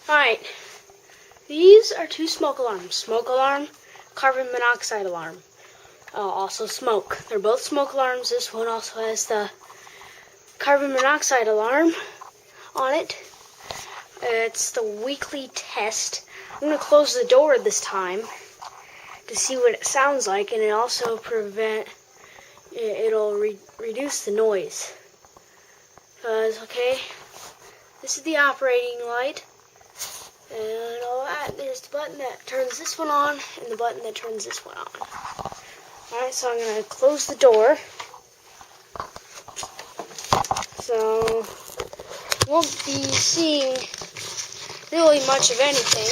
Alright, these are two smoke alarms. Smoke alarm, carbon monoxide alarm. Also smoke. They're both smoke alarms. This one also has the carbon monoxide alarm on it. It's the weekly test. I'm going to close the door this time to see what it sounds like, and it'll reduce the noise. Okay, this is the operating light. And all that, there's the button that turns this one on, and the button that turns this one on. Alright, so I'm going to close the door. So, you won't be seeing really much of anything.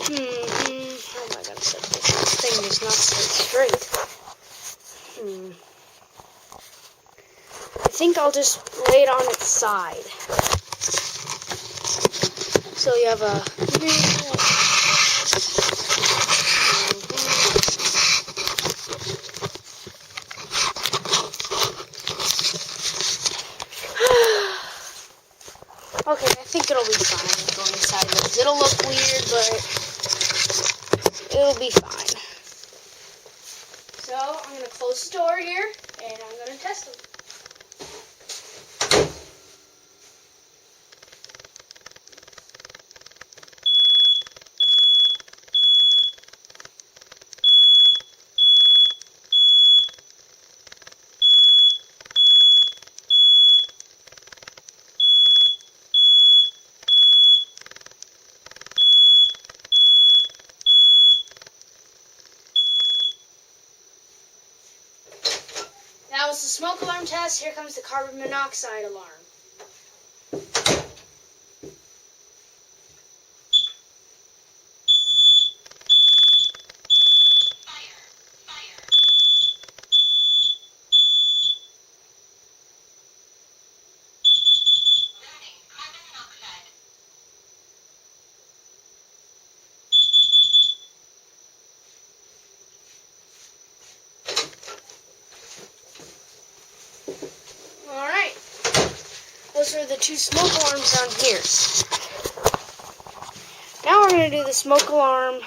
How am I going to set this? This thing is not set straight. I think I'll just lay it on its side. So you have a... Okay, I think it'll be fine going sideways. It'll look weird, but it'll be fine. So I'm going to close the door here, and I'm going to test them. That was the smoke alarm test. Here comes the carbon monoxide alarm. Alright, those are the two smoke alarms down here. Now we're going to do the smoke alarm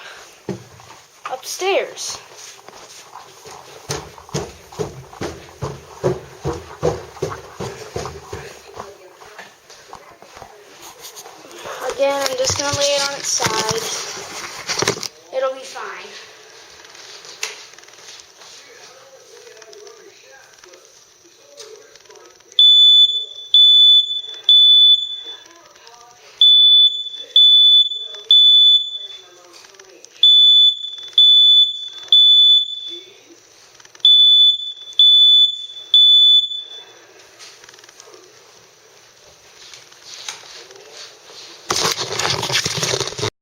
upstairs. Again, I'm just going to lay it on its side. It'll be fine.